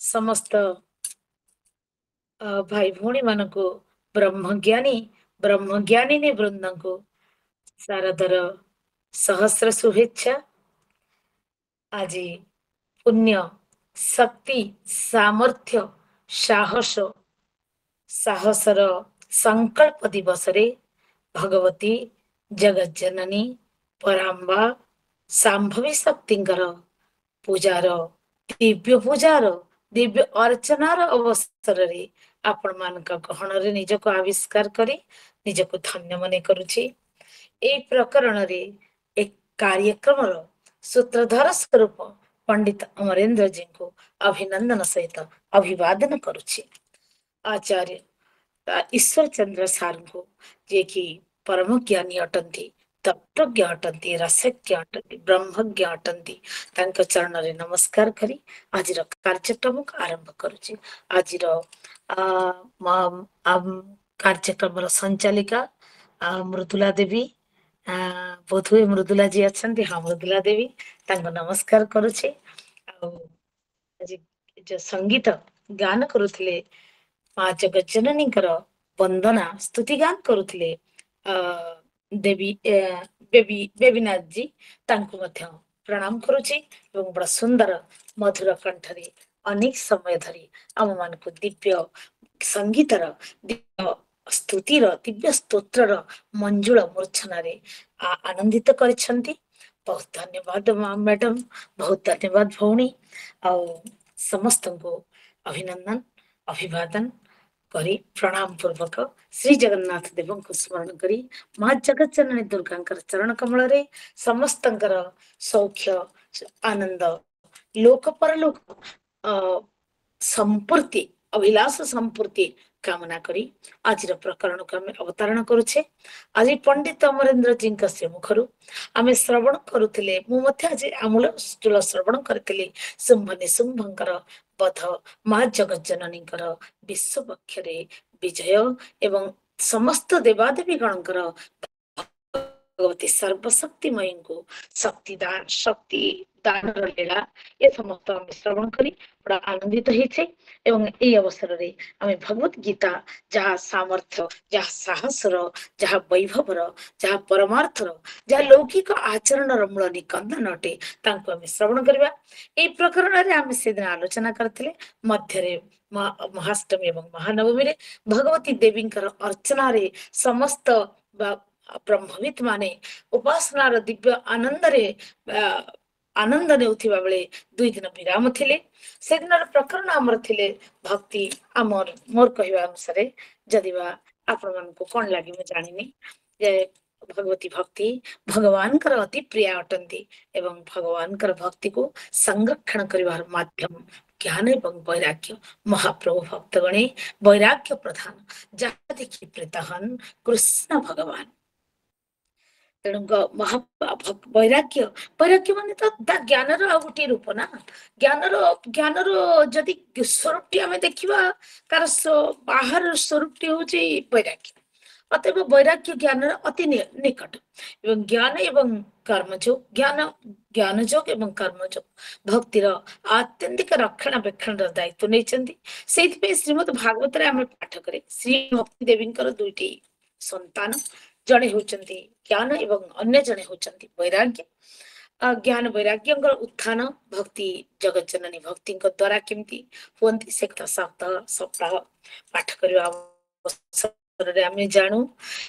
समस्त भाई भौणी मान को ब्रह्मज्ञानी वृंद को शारदर सहस्र शुभेच्छा। आज पुण्य शक्ति सामर्थ्य साहस साहसर संकल्प दिवस रे भगवती जगत जननी पराम्बा सांभवी शक्तिंकर पूजार दिव्य पूजार दिव्य अर्चनार अवसर रे आपण मानक गहन रे निजको आविष्कार करी निजको धन्य मने करुछि। ए प्रकरण रे एक कार्यक्रम सूत्रधर स्वरूप पंडित अमरेंद्र जी को अभिनंदन सहित अभिवादन करुछि। आचार्य ईश्वर चंद्र सार को जे कि परम ज्ञानी अटंती तत्वज्ञ अटंती रसज्ञ अटंती ब्रह्मज्ञ अटंती तांक चरण रे नमस्कार करी आज कार्यक्रम को आरंभ करुछि। आज कार्यक्रम संचालिका मृदुला देवी बोधुए मृदुला जी अच्छंती। हाँ मृदुला देवी तांको नमस्कार करुछि। आज जो संगीत गान करुथिले माँ जगत जननी वंदना स्तुति गान करुथिले देवी बेबीनाथ जी तांको मध्य प्रणाम करुछि एवं बड़ा सुंदर मधुर कंठरे अनेक समय धरी आम मान को दिव्य संगीतर दिव्य स्तुतिर दिव्य स्तोत्रर मंजुल मूर्छना रे आनंदित करिसंती। बहुत धन्यवाद मैडम, बहुत धन्यवाद भौणी। आ समस्त को अभिनंदन अभिवादन करी प्रणाम पूर्वक श्री जगन्नाथ देव को स्मरण करी माँ जगत जननी दुर्गा चरण कमल रे समस्त सौख्य आनंद लोक परलोक संपूर्ति अभिलाष संपूर्ति कामना करी आज प्रकरण को आम अवतारण करुछे। आज पंडित अमरेंद्र जी से मुखरु आम श्रवण करुले आज आमूल स्थूल श्रवण करी शुंभ निशुंभंकर बध माँ जगत जननी विश्व पक्षरे विजय एवं समस्त देवादेवी गणकर भगवती सर्वशक्तिमयी को शक्ति दान लीला ये समस्त आम श्रवण करी बड़ा आनंदित होइछे। एवं ए अवसर रे आमे भगवत गीता जहाँ सामर्थ्य जहाँ साहसर जहाँ वैभवर जहाँ परमार्थर जहाँ लौकिक आचरण मूल निकंदन अटे तांको आमे श्रवण करबा। ए प्रकरण रे आमे सेदिन आलोचना करथिले मध्य महाअष्टमी एवं महानवमी रे भगवती देवींकर अर्चना रे समस्त ब्रह्मविद माने उपासनार दिव्य आनंद रे आनंद नेउथिबा बेले 2 दिन विराम थिले। से दिन प्रकरण आमर थिले भक्ति आमर मोर कहवा अनुसार जदिवा आपण मन को कोन लागि म जानिनी जे भगवती भक्ति भगवान कर अति प्रिय अटंती एवं भगवान कर भक्ति को संरक्षण करिवार माध्यम ज्ञान एवं वैराग्य महाप्रभु भक्तगणे वैराग्य प्रधान जहाँ देखि प्रीतहन कृष्ण भगवान तेणु वैराग्य वैराग्य माने तो ज्ञान गोटे रूप ना ज्ञान जदि स्वरूप टी आम देखा तार बाहर स्वरूप टी हूँ वैराग्य अतएव वैराग्य ज्ञान अति निकट एवं ज्ञान एवं कर्मयोग ज्ञान योग एवं कर्मयोग भक्तिर आत्यंतिक रक्षणाबेक्षण दायित्व नहीं। श्रीमद भागवत आम पाठ करे श्री भक्ति देवी दुईटी संतान जड़े होचंती ज्ञान एवं अन्य जड़े होचंती वैराग्य। ज्ञान वैराग्य उत्थान भक्ति जगत जननी भक्ति द्वारा केमती हुंती से सप्ताह पाठ करवा आमे जानू।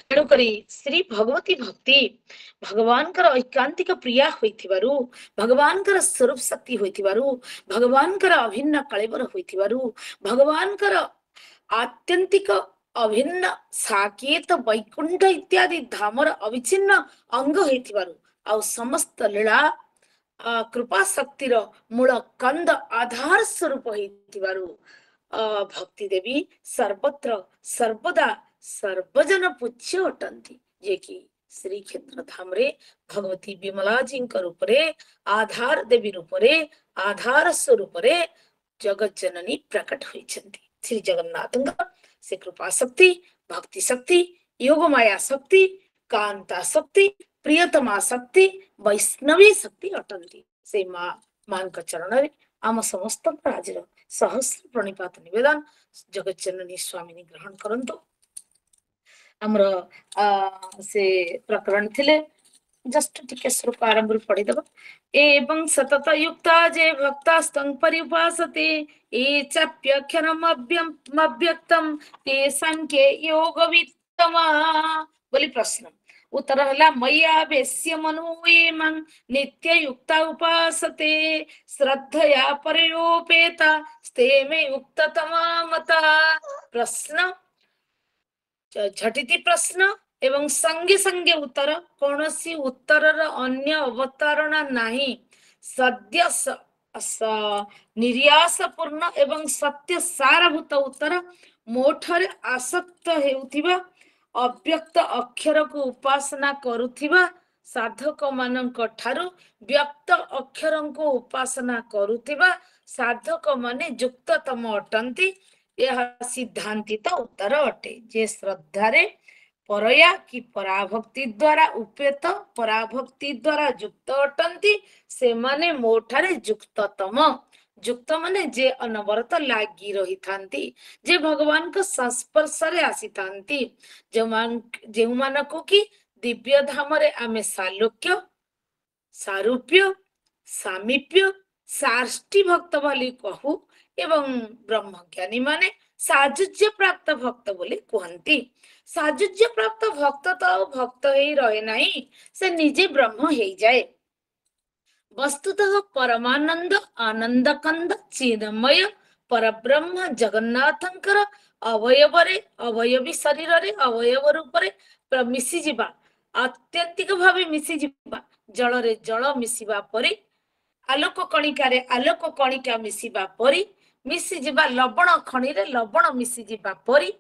तेणुकरी श्री भगवती भक्ति भगवान ऐकांतिक प्रिया होइथिबारु भगवान स्वरूप शक्ति होइथिबारु भगवान अभिन्न कलेवर होइथिबारु भगवान आत्यंतिक अभिन्न साकेत वैकुंठ इत्यादि धामर अविच्छिन्न अंग होइथिबारु आ समस्त लीला कृपा शक्तिर मूल कंद आधार स्वरूप होइथिबारु भक्ति देवी सर्वत्र सर्वदा सर्वजन पूज्य अटंती जे कि श्री क्षेत्र धाम रे भगवती विमला जी रूप रे आधार देवी रूप रे आधार स्वरूप रे जगत जननी प्रकट होइछंती। श्री जगन्नाथ से कृपा शक्ति भक्ति शक्ति योग माया शक्ति कांता शक्ति प्रियतमा शक्ति वैष्णवी शक्ति अटंती। से मां मान चरण रे आम समस्त आज सहस्र प्रणिपात निवेदन जगज्जननी स्वामिनी ग्रहण करंतु। आमर से प्रकरण थिले जस्ट टिके श्लोक आरंभ पढ़ीदेव। एवं सतत युक्ता जे भक्ता स्तंग परिउपासते ये चाप्यक्षरम अव्यक्तम ते संख्ये योग वित्तमा। बोली प्रश्न उत्तर हला मय्या वेश्य मनुएमं नित्य युक्ता उपासते श्रद्धया परयोपेता स्ते मे युक्ततमा मता। प्रश्न झटिति प्रश्न एवं संगे संगे उत्तर कौन सी उत्तर अन्य अवतारणा नहीं। सद्य निर्यास पूर्ण एवं सत्य सारभूत उत्तर मोठरे आसक्त हेउथिबा अव्यक्त अक्षर को उपासना करुथिबा साधक मानक ठारू व्यक्त अक्षर को उपासना करुथिबा साधक माने युक्ततम अटंती। यह सिद्धांतित उत्तर अटे जे श्रद्धारे परया कि पराभक्ति द्वारा उपेत पराभक्ति द्वारा युक्त अटंती से माने मोठारे युक्ततम। युक्त माने जे अनवरत लागी रही थांती जे भगवान को संस्पर्श रे आसी थांती जो मानको कि दिव्य धाम रे आमे सालोक्य सारूप्य सामीप्य साष्टी भक्त बोली कहू एवं ब्रह्मज्ञानी माने साजुज्य प्राप्त भक्त बोली कहती। साजुज्य प्राप्त भक्त तो भक्त ही रहे नहीं से निजे ब्रह्म ही जाए। वस्तुतः परमानंद आनंद कंद चिन्मय परब्रह्म जगन्नाथंकर अवयवरे अवयवी शरीर रे अवयव रूप रे मिसी जिबा अत्यंतिक भावे मिसी जिबा जल रे जल मिसिबा परी आलोक कणिका रे आलोक कणिका मिसिबा परी मिसी जिबा लवण खणी रे लवण मिसी जिबा परी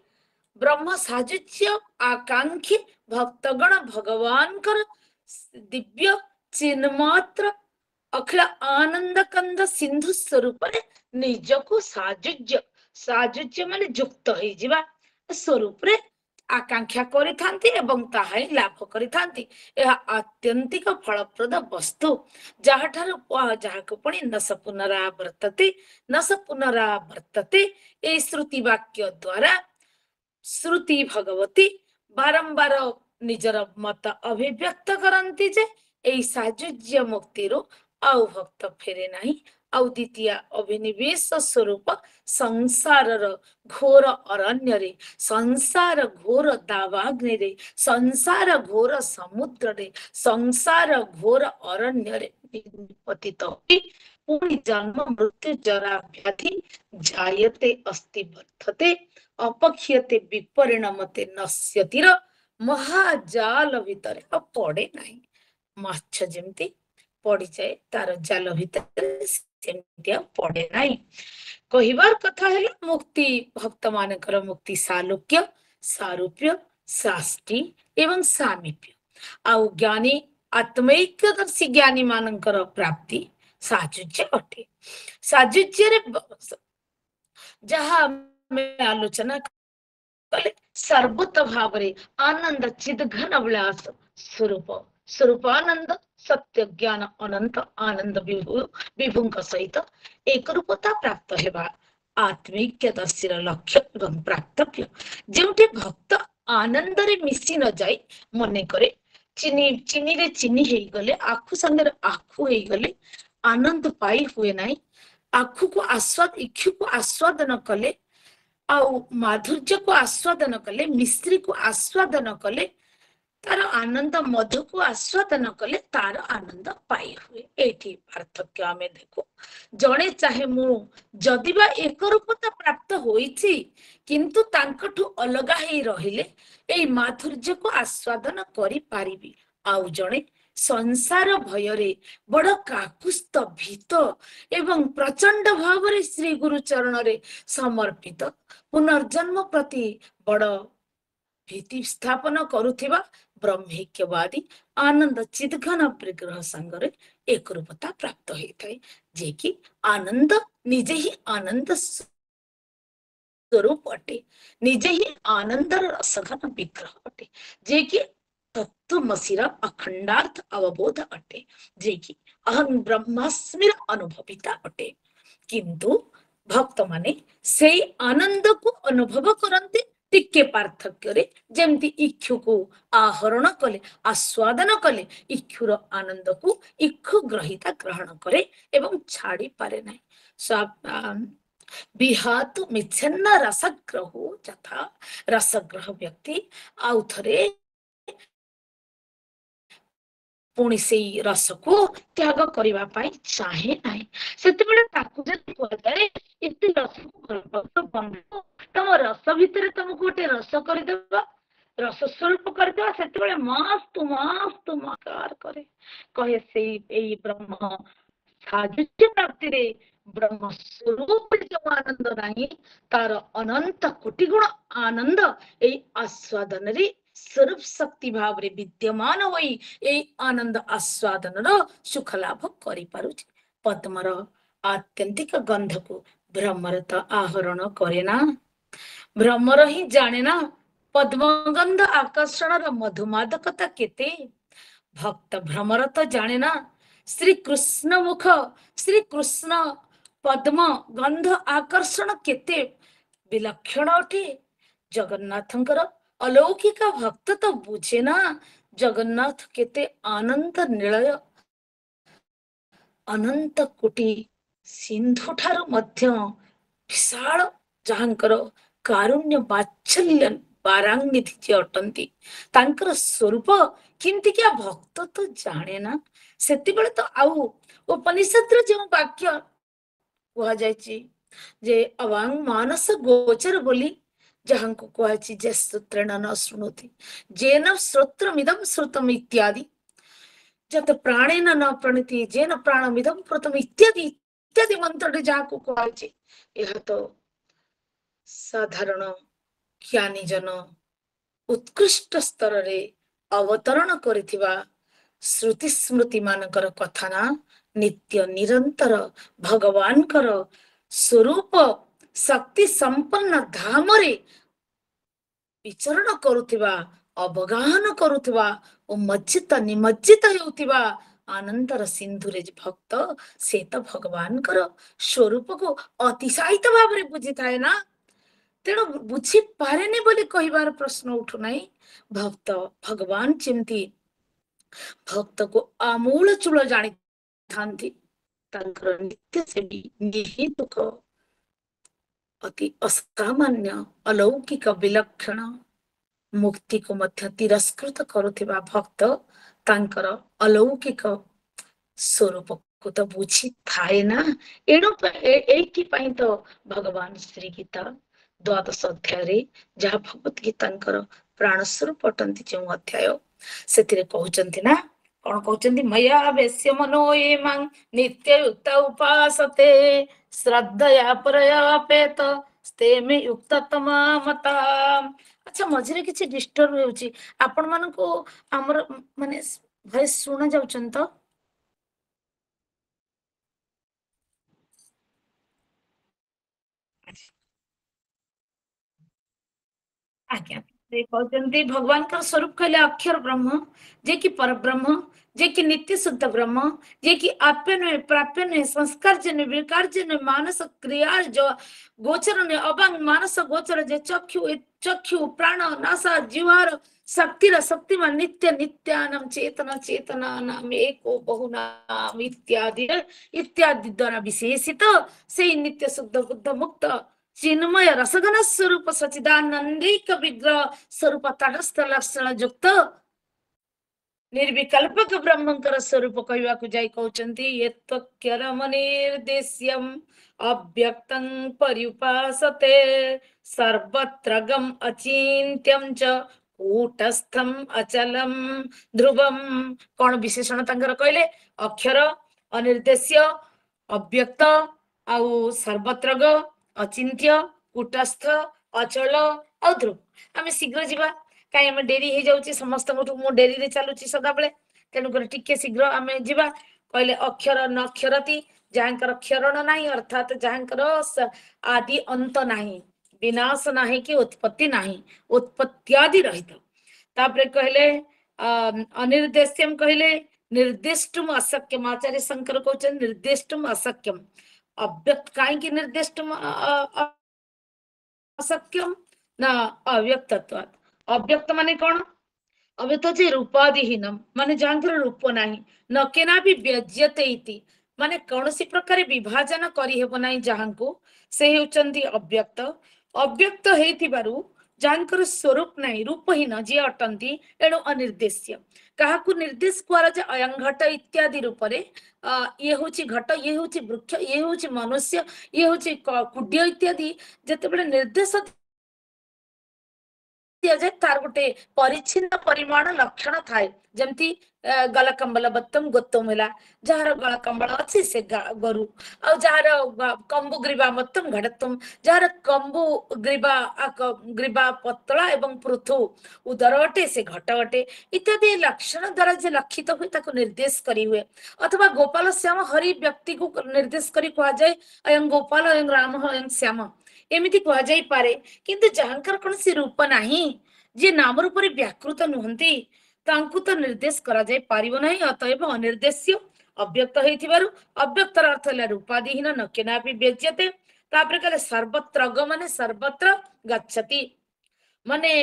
ब्रह्म साजुज्य आकांक्षी भक्तगण भगवान कर दिव्य चिन्मात्र अखिल आनंद कंद सिंधु स्वरूप निजको साजुज्य साजुज्य माने युक्त हो जिबा स्वरूप रे आकांक्षा करिथांती एवं ताहा लाभ करिथांती। यह आत्यंतिक फलप्रद वस्तु जहाठारु जहाको पनि न स पुनरावर्तते न स पुनरावर्तते। ए श्रुति वाक्य द्वारा श्रुति भगवती बारंबार निजर मत अभिव्यक्त करंती जे ए साजुज्य मुक्ति रो आउ भक्त फेरे नहीं आउ द्वितीय अभिनिवेश स्वरूप संसार घोर अरण्य रे संसार घोर दावाग्नि रे संसार घोर समुद्र रे संसार घोर अरण्य रे पतित पुणी जन्म मृत्यु जरा व्याधि जायते अस्ति वर्धते अपक्ष्यते विपरिणमते नश्यतिर महाजाल भितर पड़े नहीं। माछ जेमती पड़ी जाए तार जाल भितर पड़े नहीं। कहिबार कथा है मुक्ति भक्त मानकर मुक्ति सालोक्य सारूप्य साष्टी एवं सामीप्य आउ ज्ञानी आत्मैक्यदर्शी ज्ञानी मानकर प्राप्ति साजुज्य अटे। साजुज्य रे जहाँ में आलोचना कले सर्वत भाव रे आनंद चिदघन विलास स्वरूप स्वरूपानंद सत्य ज्ञान अनंत आनंद विभुंक सहित एक रूपता प्राप्त हेबा आत्मिक दर्शी लक्ष्य एवं प्राप्तव्य। जोठी भक्त आनंद रे मिसी न जाए मने करे चीनी चीनी रे चीनी हे गले आखु संगे आखु हे गले आनंद पाई हुए नहीं। आखु को आस्वाद इक्षु को आस्वादन कले आउ माधुर्य को आस्वादन कले मिश्री को आस्वादन कले तार आनंद मधु को आस्वादन कले तार आनंद पाई हुए। एठी पार्थक्य आमे देखो जणे चाहे मु जदिबा एक रूपता प्राप्त होईछि किंतु तांकठु अलगा ही रहिले एई माधुर्य को आस्वादन करि पारिबी। आउ जणे संसार भयरे बड़ काकुस्थ भीत एवं प्रचंड भाव रे श्री गुरु चरण रे समर्पित पुनर्जन्म प्रति बड़ भीति स्थापन करुथिबा ब्रह्मैक्यवादी आनंद चिदघन विग्रह संगरे एक रूपता प्राप्त होता है जे कि आनंद निजे ही आनंद स्वरूप अटे निजे ही आनंद रसघन विग्रह अटे जे कि तत्वमसीर अखंडार्थ अवबोध अटे जे कि अहं ब्रह्मास्मिर अनुभविता अटे। किंतु भक्त माने से आनंद को अनुभव करते टिके पार्थक्य रे जेमती इक्षु को आहरण कले आस्वादन कले इक्षुर आनंद को इक्षु ग्रहिता ग्रहण करे एवं छाड़ी पारे नहीं। विहातु मिच्छन्न रसग्रहो यथा रसग्रह व्यक्ति आउ थरे पुणी से रस को त्याग करने चाहे ना से कहुए एत रस को बंधु तुम रस भितर तुमको गोटे रस करदे रस स्वरूप करदे से मस्त मस्त मकार करे कहे से ब्रह्म साजुज्य प्राप्ति रे ब्रह्म स्वरूप जो आनंद नहीं तार अनंत कोटि गुण आनंद ए आस्वादन रे स्वरूप शक्ति भाव रे विद्यमान होई ए आनंद आस्वादन रो सुख लाभ करि पारुछि। पद्मर आत्यंतिक गंध को भ्रमर तो आहरण करे ना भ्रमर ही जाने ना पद्मगंध आकर्षण रो मधुमादकता केते भक्त भ्रमर तो जाने ना श्री कृष्ण मुख श्री कृष्ण पद्म गंध आकर्षण केते विलक्षण अटे जगन्नाथंकर अलौकिक भक्त तो बुझे ना जगन्नाथ केते आनंद निलय अनंत कोटि सिंधु ठारु मध्य विशाल जहांकर कारुण्य वात्सल्य पारांगनिधि जे अटंती तांकर स्वरूप किंती क्या भक्त तो जाने ना सेति बेले तो आउ उपनिषद रे जो वाक्य कहा जायछि जे अवांग मानस गोचर बोली जहां को कहाछि जे सूत्रेण न शुणोति जेन श्रोत्रमिदं श्रुतम इत्यादि जत प्राणेन न प्रणीति जेन प्राणमिदं प्रथम इत्यादि इत्यादि मंत्र जहां को कहाछि यह तो साधारण ज्ञानी जन उत्कृष्ट स्तर रे अवतरण करिथिबा श्रुति स्मृति मानकर कथा ना नित्य निरंतर भगवान कर स्वरूप शक्ति संपन्न धाम रे विचरण करुथिबा अवगाहन करुथिबा ओ मज्जित निमज्जित हेउथिबा आनंदर सिंधु रे भक्त से तो भगवान कर स्वरूप को अतिशायित भाव रे बुझी थाए ना तेणु बुझी पारेनी बोली कहिबार प्रश्न उठु नाही। भक्त भगवान चिंती भक्त को आमूल चूल जानी थांती तांकर नित्य सेवी निहितुक अति असामान्य अलौकिक विलक्षण मुक्ति को मध्य तिरस्कृत करुथिबा भक्त तांकर अलौकिक स्वरूप को तो बुझी थाए ना एणु एठी पई तो भगवान श्री गीता द्वादश अध्याय जहाँ भगवत गीतांकर प्राण स्वरूप अटंती जो अध्याय से कहउचंती ना कौन कहउचंती मया वेश्य मनो एमं नित्य युक्त उपासते श्रद्धया परयापेत स्तेमे युक्त तमा मता। अच्छा मझिरे किछि डिस्टर्ब हेउची आपण मानको हमर माने वॉइस सुना जाउचन तो आज्ञा से कहते भगवान का स्वरूप कहले अक्षर ब्रह्म जे कि पर ब्रह्म जे कि नित्य शुद्ध ब्रह्म जे कि आप्य नुहे प्राप्य नुहे संस्कार नुहे विकार नुहे मानस क्रिया जो गोचर नुहे अबांग मानस गोचर जे चक्षु चक्षु प्राण नासा जीवार शक्तिर शक्तिमान नित्य नित्यानाम चेतना चेतना नाम एको बहुनाम इत्यादि इत्यादि द्वारा विशेषित से नित्य शुद्ध बुद्ध मुक्त चिन्मय रसघन स्वरूप सचिदानंदिक विग्रह स्वरूप तटस्थ लक्षण युक्त निर्विकल्पक ब्रह्मंकर स्वरूप कहवाकू जाई कहउचंती यत्तक्यरमनिर्देश्यम अव्यक्तं पर्युपासते सर्वत्रगम अचिन्त्यं च कूटस्थम अचलम ध्रुवम। कौन विशेषण तांकर कहले अक्षर अनिर्देश्य अव्यक्त आउ सर्वत्रग अचिंत्य कूटस्थ अचल आ ध्रुव। आम शीघ्र जीवा कहीं आम डेरी हो जाऊँ समस्त मु डेरी रे चलुची सदा बेले तेणुक टिके शीघ्र आम जीवा कहले अक्षर नक्षरती जहाँकर क्षरण नाही अर्थात जहाँकर आदि अंत नाही विनाश नाही कि उत्पत्ति नाही उत्पत्त्यादि रहित। तापरे कहले अनिर्देश्यम कहले निर्दिष्टुम अशक्यम आचार्य शंकर कहते निर्दिष्टुम अशक्यम अव्यक्त कहीं निर्दिष्ट अशक्यम ना अव्यक्तत्वात्। अव्यक्त माने कौन? अव्यक्त जे रूपादिहीनम माने जानकर रूप नाही न केना भी व्यज्यते इति माने कौनसी प्रकार विभाजन करी हेबो नाही जहांको से हेउचंदी अव्यक्त। अव्यक्त हेतिबारु जानकर स्वरूप नाही रूपहीन जे अटंती एणु अनिर्देश्य। काहाकु निर्देश कुआरा जे अयं घट इत्यादि रूपरे ये होची घट, ये होची वृक्ष, ये होची मनुष्य, ये होची कुड्य इत्यादि जेतेबेले निर्देश दिया जाए तार गोटे परिच्छिन्न परिमाण लक्षण थाए। जमती गला कंबल बत्तम गोत्तम होला, जार गला कंबल अच्छी से गोरु और जार कंबु ग्रीबा मत्तम घड़तम, जार कंबु ग्रीबा ग्रीबा पतला एवं पृथु उदर अटे से घट अटे इत्यादि लक्षण द्वारा जे लक्षित हुए ताको निर्देश करी हुए। अथवा गोपाल श्याम हरि व्यक्ति को निर्देश करी कहा जाए अयं गोपाल अयं राम अयं श्याम एमिति कहा जाई पारे। किंतु जहांकर कौन सी रूप नाही जे नाम रूप व्याकृत नुहंती तांकु तो निर्देश करा जाय पारिबो नाही। अतएव अनिर्देश्य अव्यक्त हेतिबारु अव्यक्तर अर्थ है रूपादिहीन न केनापि व्यज्यते। तापर कहले सर्वत्र ग माने सर्वत्र गच्छति माने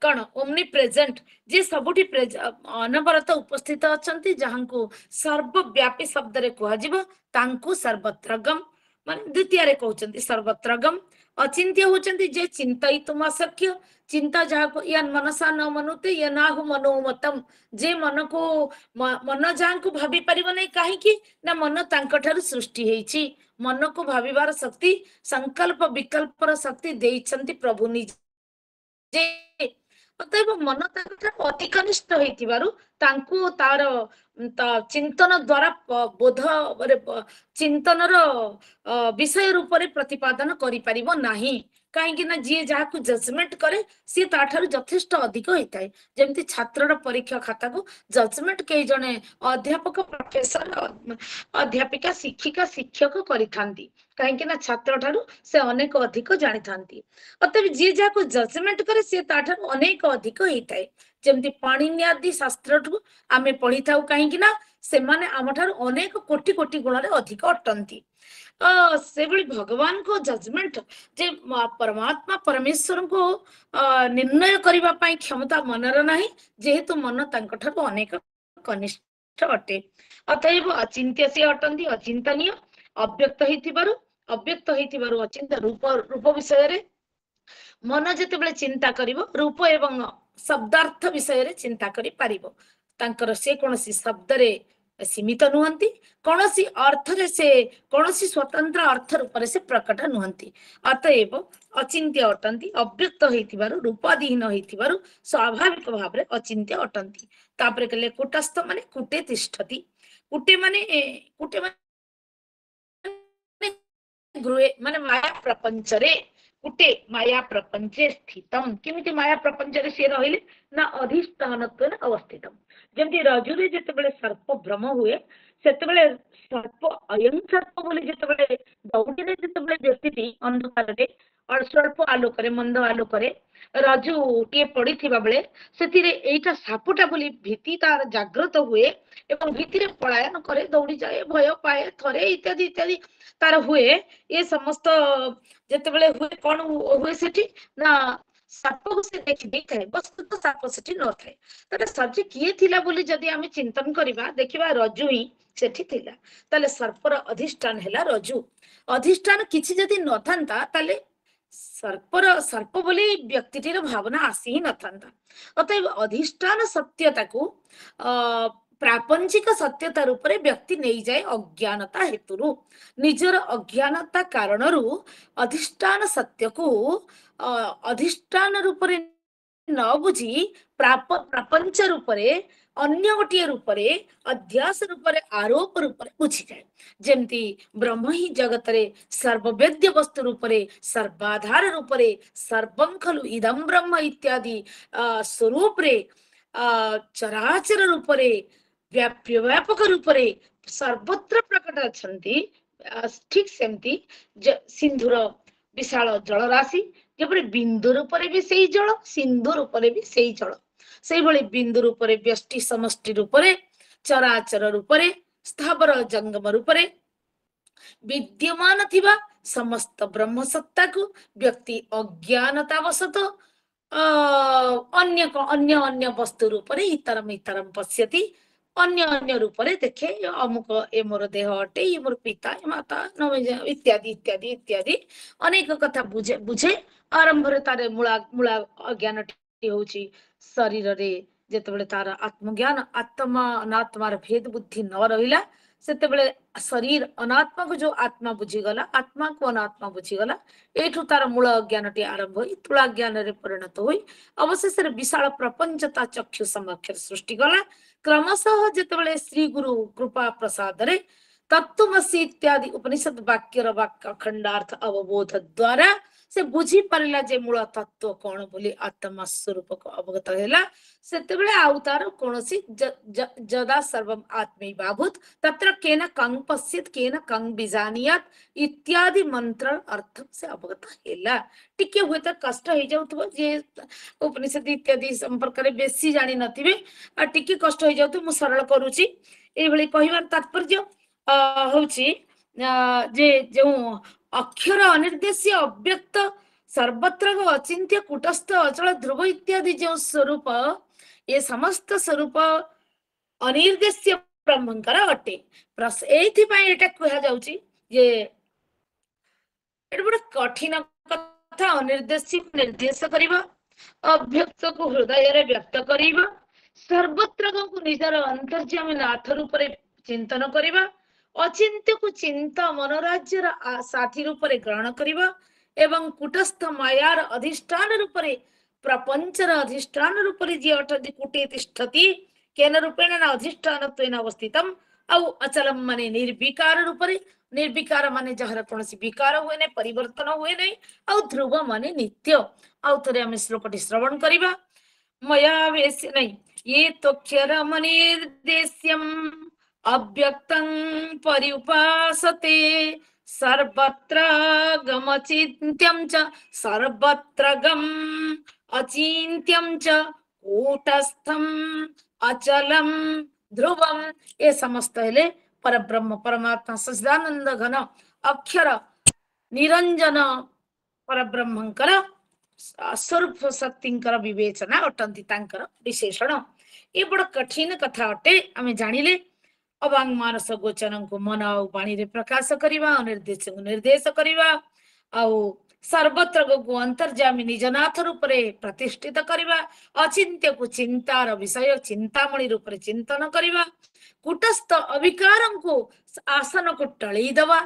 कौन ओमनी प्रेजेंट जे सबुठी अनवरत उपस्थित अछंती जहांको सर्वव्यापी शब्द रे कहा जिवो तांकु सर्वत्रगम माने द्वितीय रे कहउचंती सर्वत्रगम। अचिंत्य होचंती जे चिंतयितुम अशक्य चिंता जहाको या मनसा न मनुते या नाहु मनोमतम जे मन को मन जहांको भाबी परिबो नै काहे कि ना मन तांको ठारु सृष्टि हेछि। मन को भाबिबार शक्ति संकल्प विकल्पर शक्ति देइछंती प्रभु निज जे अतएव मन अति कनिष्ठ हेतिबारु तांकु तार चिंतन द्वारा बोध चिंतन विषय रूप से प्रतिपादन करि परिबो नाही। कहीं ना जी जहाँ जजमेंट करे सी ताठारु यथेष्ट अधिक होता है। जमती छात्र परीक्षा खाता को जजमेंट कई जने अध्यापक प्रोफेसर अध्यापिका शिक्षिका शिक्षक करिथांती कहीं ना छात्र ठारू से अनेक अधिक जानी थांती। अतएव जी जहाँ जजमेंट करे सी ताठारु अनेक अधिक होता है। जमती पाणिनि आदि शास्त्र आमे पढ़ी थाउ कहीं ना से माने आमठारु अनेक कोटि कोटि गुण अधिक अटंती। से भगवान को जजमेंट जे परमात्मा परमेश्वर को निर्णय करिबा पाई क्षमता मनर नाही जेहेतु मन तांको ठारु अनेक कनिष्ठ अटे। अतएव अचिंत्य से अटंती अचिंतनीय अव्यक्त हेतिबारु अचिंत्य रूप रूप विषय रे मन जेतेबेले चिंता करिवो रूप एवं शब्दार्थ विषय रे चिंता करि पारिबो। तांकर से कोनसी शब्द रे सीमित नुहंती कौनसी अर्थ रे से कौनसी स्वतंत्र अर्थ रूप से प्रकट नुहंती। अतएव अचिंत्य अटंती अव्यक्त हेतिबारु रूपादिहीन हेतिबारु स्वाभाविक भाव रे अचिंत्य अटंती। तापरे कहले कुटस्थ माने कुटे तिष्ठति कुटे माने गृहे माने माया प्रपंच रे कुटे माया प्रपंचे स्थितम किमिति माया प्रपंच रे से रहिले ना अधिष्ठानत्वेन अवस्थितम। जमती रजुरे जेतेबेले सर्प भ्रम हुए सेतेबेले सर्प अयं सर्प बोली जेतेबेले दौड़ी रे जेतेबेले व्यक्ति अंधकार रे और स्वल्प आलोक रे मंद आलोक रे रजु टिए पड़ी थिबा बेले सेतिरे एटा सापटा बोली भीति तार जागृत हुए एवं भीति रे पलायन करे दौड़ी जाए भय पाए थरे इत्यादि इत्यादि तार हुए। ये समस्त जेतेबेले हुए कोन हुए सेठी ना साप को से देखि देखाए वस्तु तो साप सेठी न थाए तले सब्जी किए थिला बोली जदि आमे चिंतन करिबा देखिबा रजु ही सेठी थिला तले सर्पर अधिष्ठान हैला रजु। अधिष्ठान किछि जदि न थांता तले सर्प बोली व्यक्तिटीर भावना आसी ही न थांता। अतएव अधिष्ठान सत्यता को प्रापंचिक सत्यता रूप रे व्यक्ति नहीं जाए अज्ञानता हेतु निजर अज्ञानता कारण अधिष्ठान सत्य को अधिष्ठान रूप रे न बुझी प्रपंच रूप रे अन्य गोटे रूप रे अध्यास रूप रे आरोप रूप रे बुझी जाए। जेमती ब्रह्म ही जगत रे सर्ववेद्य वस्तु रूप रे सर्वाधार रूप रे सर्वं खलु इदं ब्रह्म इत्यादि स्वरूप रे चराचर रूप रे व्यापक रूप रे सर्वत्र प्रकट अछंती। ठीक सेमती सिंधुर विशाल जल राशि जबरे बिंदु रूप रे भी सेही जल सिंधु रूप रे भी सेही जल से भली बिंदु रूप रे व्यष्टि समष्टि रूप रे चराचर रूप रे स्थावर जंगम रूप रे विद्यमान थिबा समस्त ब्रह्म सत्ता को व्यक्ति अज्ञानतावशत अन्य अन्य अन्य वस्तु रूप में इतरम इतरम पश्यति अन्य अन्य रूप में देखे अमुक ए मोर देह अटे ये मोर पिता ए माता इत्यादि इत्यादि इत्यादि अनेक कथा बुझे बुझे आरंभ तार मूला मूला अज्ञान होची शरीर रे जेतेबेले तार आत्मज्ञान आत्मा अनात्मार भेद बुद्धि न रहिला सेतेबेले शरीर अनात्मा को जो आत्मा बुझीगला आत्मा को अनात्मा बुझीगला एठू तार मूल अज्ञान आरंभ हो तुला ज्ञान रे परिणत हुई अवशेष विशाल प्रपंचता चक्षु समक्ष सृष्टि गला क्रमशः जेतेबेले श्री गुरु कृपा प्रसाद रे तत्वमसी इत्यादि उपनिषद वाक्यर वाक्य खंडार्थ अवबोध द्वारा से बुझी पारिला जे मूल तत्व कौन बोली आत्मा स्वरूप को अवगत हैला सेतेबेले आउ तार कोनोसी जदा सर्वम आत्मै बाभूत तत्र केन कं पश्येत केन कं बिजानियात इत्यादि मंत्र अर्थ से अवगत हैला टिके हुए त कष्ट हे जाउतबो जे उपनिषद इत्यादि संपर्क रे बेसी जानि नथिबे आ टिके कष्ट हे जाउत मु सरल करूची ए भली कहिबार तात्पर्य होची जे जो अक्षर अनिर्देश्य अव्यक्त सर्वत्र अचिंत्य कुटस्थ अचल ध्रुव इत्यादि जो स्वरूप ये समस्त स्वरूप अनिर्देश्य ब्रह्मंकर अटे एटा कहा जाउची जे एटा बड़ा कठिन कथा अनिर्देश्य निर्देश करिबा अव्यक्त को हृदय रे व्यक्त करिबा सर्वत्र को निजर अंतर्यामी नाथ रूप रे चिंतन करिबा अचिंत्य को चिंता मनोराज्यर साथी रूप रे ग्रहण करिबा एवं कुटस्थ मायार अधिष्ठान रूप रे प्रपंचर अधिष्ठान रूप रे जे अटति कुटे तिष्ठति केन रूपेण न अधिष्ठानत्वेन अवस्थितम औ अचलम माने निर्विकार रूप रे निर्विकार माने जहर कोनसी विकार हुए नै परिवर्तन हुए नै औ ध्रुव माने नित्य औ थरे हम श्लोकटी श्रवण करिबा मया वेश नै ये तोक्षरमनिर्देश्यम अव्यक्तं पर्युपासते सर्वत्र गमचिन्त्यं च सर्वत्र गम अचिन्त्यं च कूटस्थं अचलम ध्रुवम ये समस्त हेले परब्रह्म परमात्मा सच्चिदानंद घन अक्षर निरंजन परब्रह्मंकर स्वरूप शक्तिंकर विवेचना अटंती तांकर विशेषण ये बड़ कठिन कथा अटे आमे जानिले अवांग मानस गोचरं को मन और वाणी रे प्रकाश करिवा अनिर्देश को निर्देश करिवा आउ सर्वत्र को अंतर्जामी निजनाथ रूप रे प्रतिष्ठित करिवा अचिंत्य को चिंतार विषय चिंतामणि रूप रे चिंतन करिवा कुटस्थ अविकारं को आसन को टळी देवा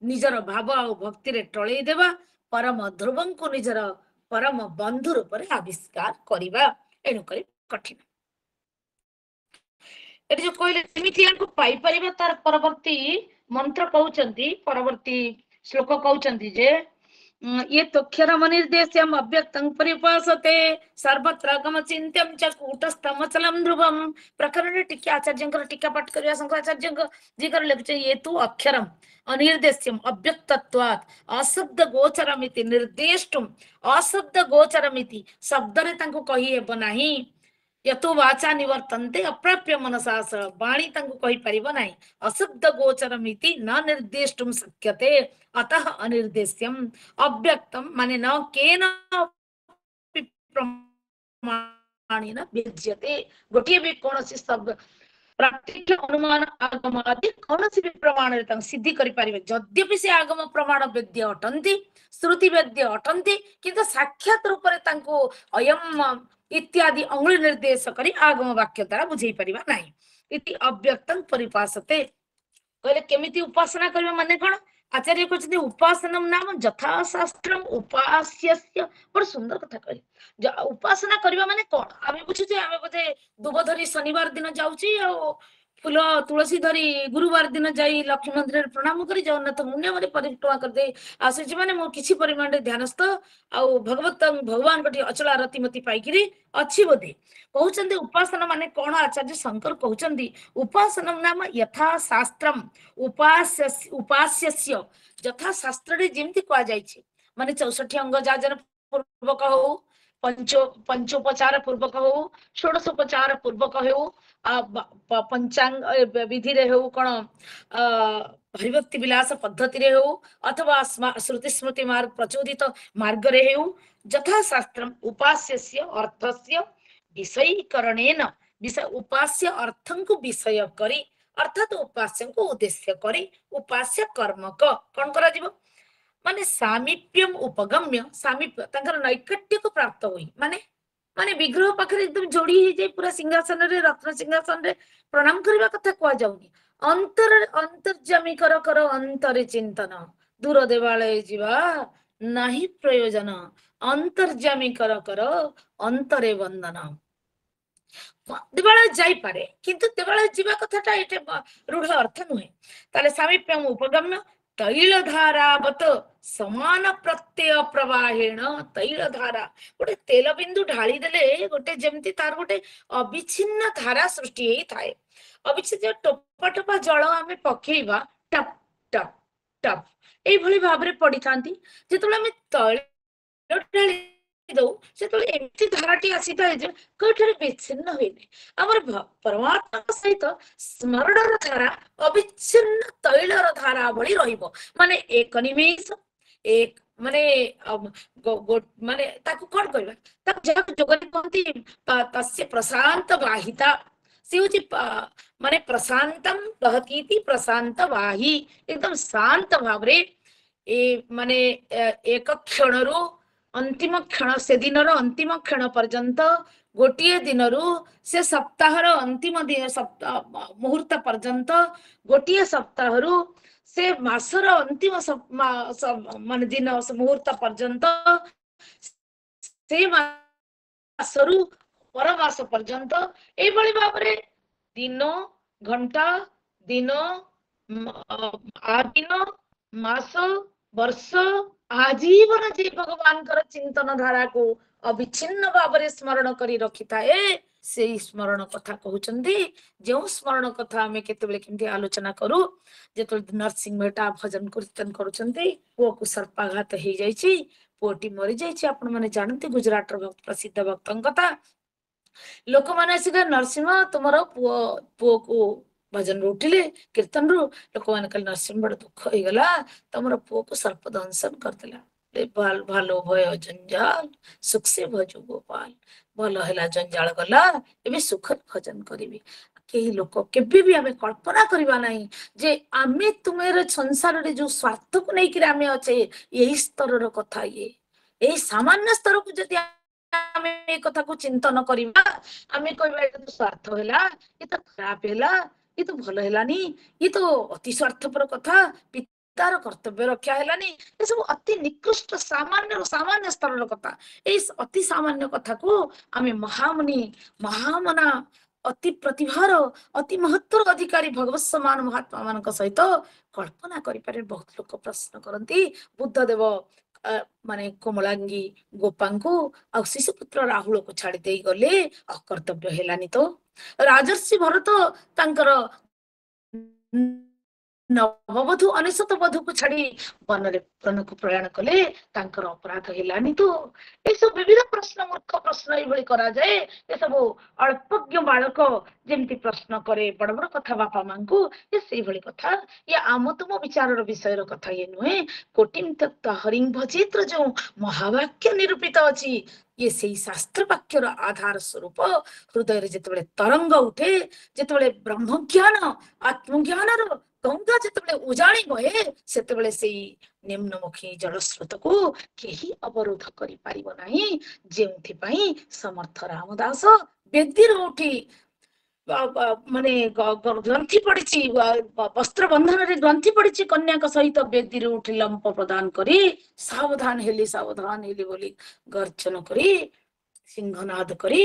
निजर भाव और भक्ति रे टळी देवा परम ध्रुवं को निजर परम बंधु रूप रे आविष्कार करिवा एनु करी कठिन एटी जो कहले एमिति यानको पाई परिबा तार परवर्ती मंत्र कहउचंती परवर्ती श्लोक कहउचंती जे ये तोक्षरम निर्देश्यम अव्यक्तं परिपासते सर्वत्र गम चिंत्यम च कूटस्थम अचलम ध्रुवम प्रकरण टीका आचार्यंकर टीका पाठ करिया शंकराचार्यंक जी कर लेखचे ये तु अक्षरम अनिर्देश्यम अव्यक्तत्वात् अशब्द गोचरमिति निर्देष्टुम अशब्द गोचरमिति शब्द रे तांको कहि हेबो नाही यतो वाचा निवर्तन्ते अप्राप्य मनसा वाणी तंको कहि परिबो नाही अशब्द गोचरमिति न निर्देष्टुम शक्यते अतः अनिर्देश्यम अव्यक्तम माने न केन प्रमाणेन विज्यते गोटिए भी कोनसी शब्द प्रत्यक्ष अनुमान आगम आदि कोनसी भी प्रमाण रे तंग सिद्धि करि परिबे यद्यपि से आगम प्रमाण वेद्य अटंती श्रुति वेद्य अटंती किंतु साक्षात रूप रे तंको अयम इत्यादि अंगुली निर्देश करी आगम वाक्य द्वारा बुझे परिबा नाही इति अव्यक्तं परिपासते कहले केमिति उपासना करबा माने कोन आचार्य कहते उपासनम नाम यथा शास्त्रम उपास्यस्य बड़ सुंदर कथा कहले उपासना करबा माने कोन आमे बुझु जे आमे बोधे दुब धरी शनिवार दिन जाउची आ फूल तुलसी धरी गुरुवार दिन जाई लक्ष्मी मंदिर प्रणाम करी जगन्नाथ मुंडे माने परिक्रमा कर दे आसे माने मो किछि परिमाण रे ध्यानस्थ आ भगवत भगवान कटी अचला रतिमती पाइकिरी अछि बोधे कहउचंदी उपासना माने कोन आचार्य शंकर कहउचंदी उपासनम नाम यथा शास्त्रम उपास्यस्य यथा शास्त्र रे जेमति कहा जायछि माने 64 अंग जाजन पूर्वक हो पंचोपचार पूर्वक हो षोडशोपचार पूर्वक हो पंचांग विधि रे हो कोन हरिभक्ति विलास पद्धति रे हो अथवा श्रुति स्मृति मार्ग प्रचोदित मार्ग रे हो यथा शास्त्रम उपास्यस्य अर्थस्य विषयीकरणेन विषय उपास्य अर्थं को विषय करी अर्थात उपास्य को उद्देश्य करी उपास्य कर्म कौन करा जीवो माने सामीप्यम उपगम्य सामीप्य तंकर नैकट्य को प्राप्त होई माने माने विग्रह पाखरे एकदम जोड़ी हे जाय पूरा सिंहासन रे रत्न सिंहासन रे प्रणाम करबा कथा कुआ जाउनी अंतर अंतर्जामी कर अंतरे चिंतन दूर देवालय जीवा नाही प्रयोजन अंतर्जामी कर अंतरे वंदन देवालय जाई पारे किंतु देवालय जीवा कथाटा एटे रूढ़ अर्थ नुहे ताले सामीप्यम उपगम्य तैलधारावत समान प्रत्यय प्रवाहेण तैलधारा गोटे तेल बिंदु ढाली देले गोटे जेमती तार गोटे अविच्छिन्न धारा सृष्टि हेई थाए अविच्छिन्न टोपा टोपा जल आमे पकेइबा टप टप टप एई भली भाबरे पड़ी थांती जेतले आमे तैल ढाली दो से तो एमती धाराटी आसी थाए जे कोठरे विच्छिन्न होइने हमर परमात्मा सहित स्मरणर धारा अविच्छिन्न तैलर धारा भली रहिबो माने एक निमेष एक माने माने ताकू कोन कहबा ताक जब जोगनी कहती तस्य प्रशांत वाहिता से होची माने प्रशांतम बहतीति प्रशांत वाही एकदम शांत भावरे ए माने एक क्षणरो अंतिम क्षण से दिन अंतिम क्षण पर्यंत गोटे दिन से सप्ताहर अंतिम दिन सप्ताह मुहूर्त पर्यंत गोटे सप्ताह से मासर अंतिम मान दिन मुहूर्त पर्यंत से मासरु पर मास पर्यंत ए भली भाबरे दिन घंटा दिन आ दिन मास वर्ष आजीवन जे भगवान कर चिंतन धारा को अविच्छिन्न भाव स्मरण करी रखी थाए से स्मरण कथा कहउचंदी जो स्मरण कथा हमें केतेबेले केमती आलोचना करू जेतो नरसिंह मेहता भजन कीर्तन करूचंदी पो को सर्पाघात हे जाईची पोटी मरि जाईची आपण माने जानते गुजरात रो प्रसिद्ध भक्तन कथा लोक माने सिगा नरसिंह तुमरो पो को भजन उठिले कीर्तन रू लोक मैंने कल नरसिंह बड़ दुख हो गला तुम पु को सर्प दंशन करदेला बाल भालो भय जंजाल सुख से भजो गोपाल भल है जंजाल गला एबे सुख भजन करी कई लोक केबे भी आमे कल्पना करबा नहीं जे आमे तुमेर संसार रे जो स्वार्थ को नहीं कि आमे अच्छे यही स्तर रो कथा ये सामान्य स्तर को जदि आमे ए कथा को चिंतन करबा आमे कहबा ए तो स्वार्थ हैला ये तो खराब हैला ये तो भल हेलानी ये तो अति स्वार्थपर कथा पितार कर्तव्य रक्षा हेलानी ये सब अति निकृष्ट सामान्य स्तर कथा ए अति सामान्य कथा को आमे महामुनि महामना अति प्रतिभार अति महत्वर अधिकारी भगवत समान महात्मा मान सहित कल्पना करें बहुत लोक प्रश्न करती बुद्धदेव माने कोमलांगी गोपांको आ शिशुपुत्र राहुल को छाड़ी दे गले अकर्तव्य हेलानी तो राजर्षि भरत तांकर नववधु अनिशत वधु को छाड़ी वन वन को प्रयाण कले तांकर अपराध हेलानी तो ये सब विविध प्रश्न मूर्ख प्रश्न ये करा जाए ये सब अल्पज्ञ बालक जेमती प्रश्न करे बड़ बड़ कथा बापा मां को ये से भली कथा ये आम तुम विचार विषय कथा ये नुहे कोटिम तत्व हरिं भजित्र जो महावाक्य निरूपित अछि ये से शास्त्र वाक्यर आधार स्वरूप हृदय रे जेतबेले तरंग उठे जेतबेले ब्रह्म ज्ञान आत्मज्ञान रो गंगा जेतबेले उजाणी बहे सेतबेले से निम्नमुखी जलस्रोत को केही अवरोध करि पारिबो नाही जेउथि पई समर्थ रामदास बेदी उठी माने ग्रंथि पड़ी वस्त्र बंधन रे ग्रंथि पड़ी कन्या का सहित बेदी उठी लंप प्रदान करी सावधान हेली बोली गर्जन करी सिंहनाद करी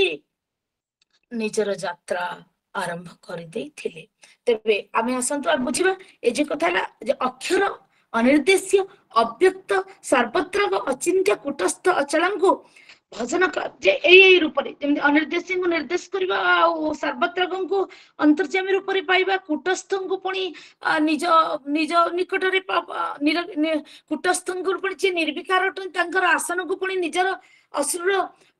निजर यात्रा आरंभ कर देथिले तेबे आमे आसंतु बुझिबा ए जे कथा जे अक्षर अनिर्देश्य अव्यक्त सर्वत्र अचिंत्य कुटस्थ अचलंको भजन जे एई रूप रे जेमि अनिर्देश्य को निर्देश करबा आ सर्वत्र को अंतर्यामी रूप रे पाइबा कुटस्थ को पुनी निज निज निकट रे कुटस्थ को पुनी जे निर्विकार तांकर आसन को पुनी निजर असुर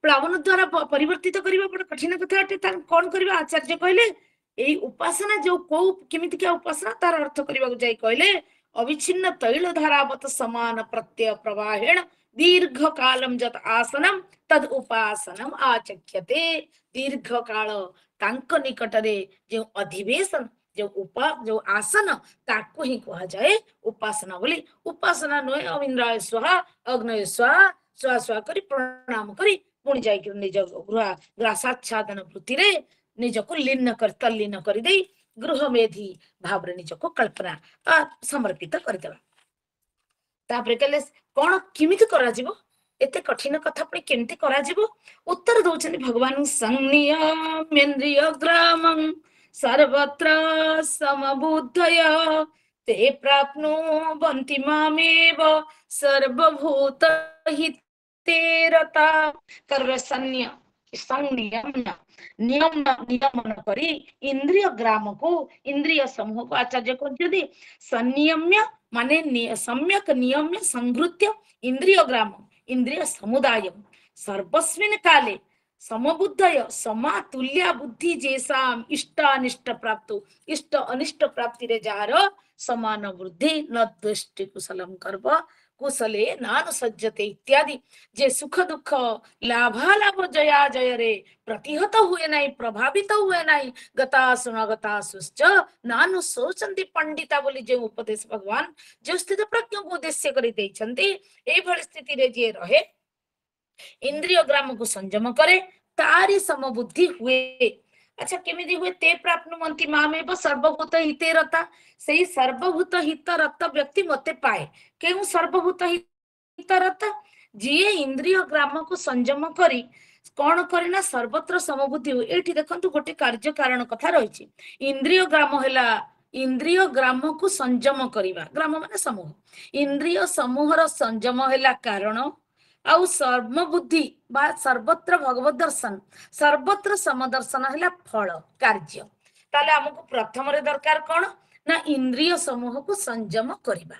प्लावन द्वारा परिवर्तित करबा बड़ कठिन कथा अटे कौन करबा आचार्य कहले एई उपासना जो को केमिति क्या उपासना तार अर्थ करबा जाई कहले अविच्छिन्न तैल धारावत समान प्रत्यय प्रवाहेण दीर्घ कालम जत आसनम तद उपासनम आचक्यते। दीर्घ काल तांक निकटरे जो अधिवेशन जो आसन ताको ही कहा जाए उपासना बोली। उपासना नुहे अविंद्राय स्वाहा अग्नय स्वाहा स्वाहा स्वाहा करी प्रणाम करी पुणी जाई निज ग्रासाच्छादन वृत्ति रे निजको लीन कर तल्लीन कर दे गृह मेधी भाव निजको कल्पना समर्पित करदेवा। तापरे कहले कौन किमिति करा जिवो एते कठिन कथा पुणी केमिति करा जिवो उत्तर दउछन्ति भगवान संनियमेन्द्रिय ग्रामं सर्वत्र समबुद्धय ते प्राप्नुवन्ति मामेव सर्वभूत हिते रता। कर्म संनियम्य नियमन करी इंद्रिय ग्राम को इंद्रिय समूह को आचार्य कहते संनियम्य माने सम्यक नियम्य संहृत्य इंद्रिय ग्राम इंद्रिय समुदाय सर्वस्मिन् काले समबुद्धय समातुल्या बुद्धि जेसाम इष्ट अनिष्ट प्राप्त इष्ट अनिष्ट प्राप्ति रे जार समान वृद्धि न दृष्टि कुशलम कर्म कुशले नानुसज्जते इत्यादि जे सुख दुख लाभालाभ जया जय रे प्रतिहत हुए नहीं प्रभावित हुए नहीं गतासु न गतासुश्च नानु सोचन्ति पंडिता बोली जे उपदेश भगवान जो स्थित प्रज्ञ को उद्देश्य करि दैछन्ति एई भली स्थिति रे जे रहे इंद्रिय ग्राम को संयम करे तारी समबुद्धि हुए। अच्छा केमिति हुए ते प्राप्नुवन्ति मामेव सर्वभूत हिते रता सेही सर्वभूत हित रत व्यक्ति मते पाए केउ सर्वभूत हित रत जिए इंद्रिय ग्राम को संयम करी कौन करेना सर्वत्र समबुद्धि हुए। एठी देखंतु गोटे कार्य कारण कथा रहिछि इंद्रिय ग्राम हैला इंद्रिय ग्राम को संयम करिवा ग्राम माने समूह इंद्रिय समूहर संयम हैला कारण आउ सर्वबुद्धि बा सर्वत्र भगवत दर्शन सर्वत्र समदर्शन है फल कार्य ताले हमको प्रथम रे दरकार कौन ना इंद्रिय समूह को संयम करिबा